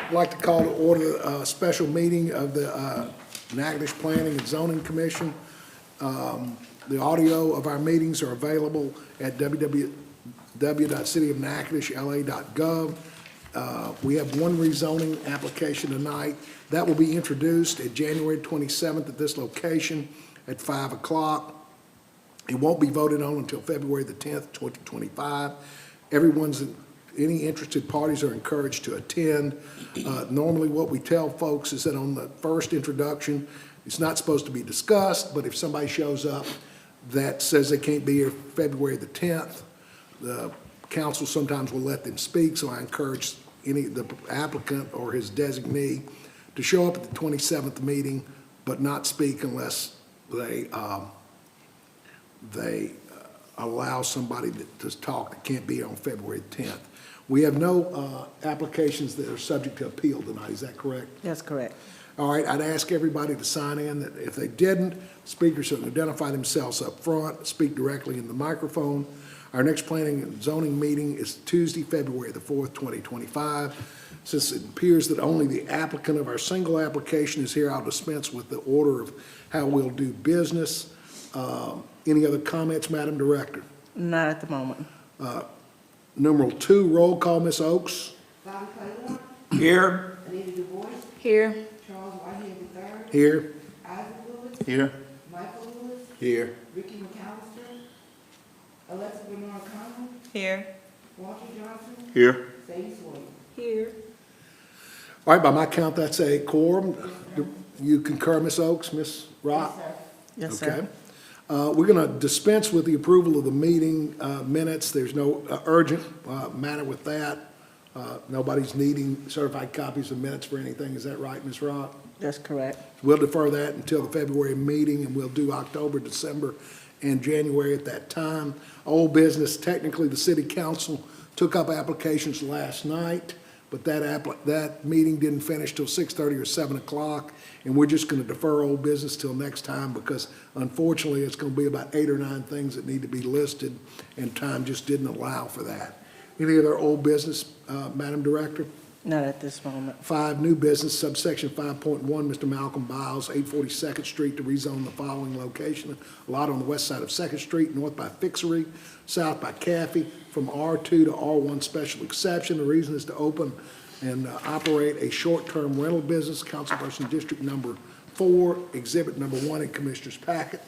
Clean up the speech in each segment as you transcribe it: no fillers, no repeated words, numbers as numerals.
I'd like to call to order a special meeting of the Natchitoches Planning and Zoning Commission. The audio of our meetings are available at www.cityofnatchitoches.la.gov. We have one rezoning application tonight. That will be introduced at January 27th at this location at 5 o'clock. It won't be voted on until February the 10th, 2025. Any interested parties are encouraged to attend. Normally what we tell folks is that on the first introduction, it's not supposed to be discussed, but if somebody shows up that says they can't be here February the 10th, the council sometimes will let them speak, so I encourage the applicant or his designee to show up at the 27th meeting, but not speak unless they allow somebody to talk that can't be here on February 10th. We have no applications that are subject to appeal tonight, is that correct? That's correct. All right, I'd ask everybody to sign in. That if they didn't, speakers should identify themselves up front, speak directly in the microphone. Our next planning and zoning meeting is Tuesday, February the 4th, 2025. Since it appears that only the applicant of our single application is here, I'll dispense with the order of how we'll do business. Any other comments, Madam Director? Not at the moment. Numeral 2, roll call, Ms. Oakes. Bobby Claiborne. Here. Anita Du Bois. Here. Charles Whitehead III. Here. Isaac Lewis. Here. Michael Lewis. Here. Ricky McAllister. Alexa Bernard Conlon. Here. Walter Johnson. Here. Sadie Sawyer. Here. All right, by my count, that's a quorum. You concur, Ms. Oakes, Ms. Rock? Yes, Okay. sir. We're going to dispense with the approval of the meeting minutes. There's no urgent matter with that. Nobody's needing certified copies of minutes for anything. Is that right, Ms. Rock? That's correct. We'll defer that until the February meeting, and we'll do October, December, and January at that time. Old business, technically, the city council took up applications last night, but that meeting didn't finish till 6:30 or 7 o'clock, and we're just going to defer old business till next time because unfortunately it's going to be about 8 or 9 things that need to be listed, and time just didn't allow for that. Any other old business, Madam Director? Not at this moment. 5, new business, subsection 5.1, Mr. Malcolm Biles, 842nd Street to rezone the following location. A lot on the west side of 2nd Street, north by Fixery, south by Caffey, from R2 to R1 special exception. The reason is to open and operate a short-term rental business, Councilperson District Number 4, Exhibit Number 1 in Commissioner's packet.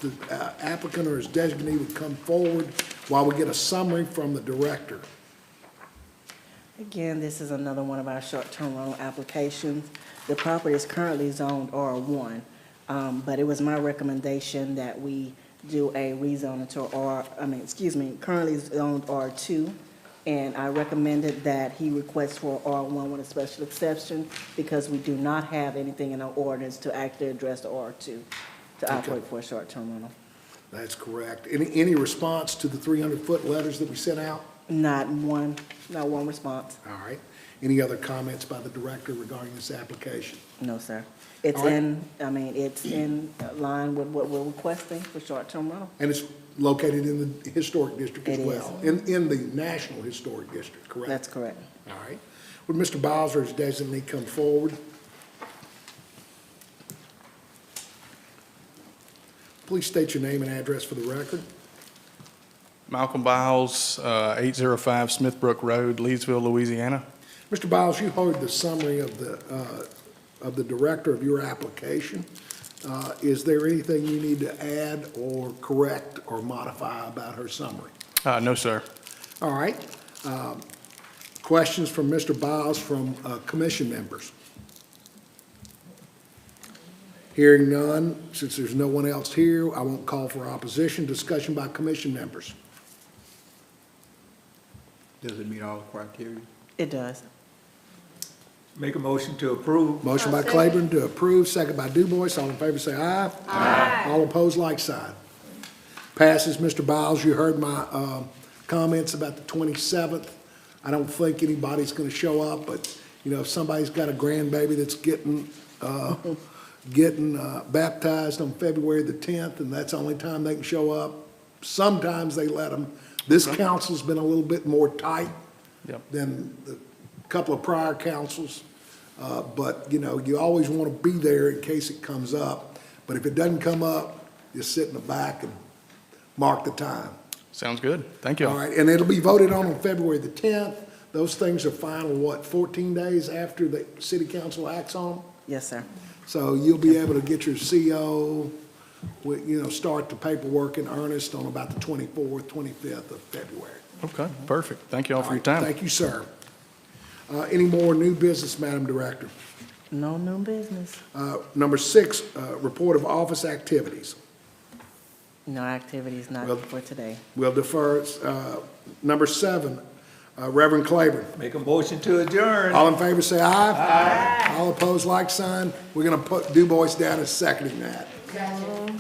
The applicant or his designee would come forward while we get a summary from the director. Again, this is another one of our short-term rental applications. The property is currently zoned R1, but it was my recommendation that we do a rezoning to currently zoned R2, and I recommended that he request for R1 with a special exception because we do not have anything in our ordinance to actually address the R2 to operate for a short-term rental. That's correct. Any response to the 300-foot letters that we sent out? Not one response. All right. Any other comments by the director regarding this application? No, sir. It's All right. it's in line with what we're requesting for short-term rental. And it's located in the historic district as It is. well, in the National Historic District, correct? That's correct. All right. Would Mr. Biles or his designee come forward? Please state your name and address for the record. Malcolm Biles, 805 Smithbrook Road, Leesville, Louisiana. Mr. Biles, you heard the summary of the director of your application. Is there anything you need to add or correct or modify about her summary? No, sir. All right. Questions from Mr. Biles from commission members? Hearing none, since there's no one else here, I won't call for opposition. Discussion by commission members. Does it meet all the criteria? It does. Make a motion to approve. Motion by Claiborne to approve, second by Du Bois. All in favor say aye. Aye. All opposed, like sign. Passes. Mr. Biles, you heard my comments about the 27th. I don't think anybody's going to show up, but if somebody's got a grandbaby that's getting baptized on February the 10th, and that's the only time they can show up, sometimes they let them. This council's been a little bit more tight Yep. than the couple of prior councils. But, you know, you always want to be there in case it comes up. But if it doesn't come up, just sit in the back and mark the time. Sounds good. Thank you All all. right, and it'll be voted on February the 10th. Those things are final, what, 14 days after the city council acts on them? Yes, sir. So you'll be able to get your CO, you know, start the paperwork in earnest on about the 24th, 25th of February. Okay, perfect. Thank you all for your right, time. Thank you, sir. Any more new business, Madam Director? No new business. Number 6, report of office activities. No activities, not Well- for today. We'll defer. Number 7, Reverend Claiborne. Make a motion to adjourn. All in favor, say aye. Aye. All opposed, like sign. We're going to put Du Bois down as seconding that. Gotcha.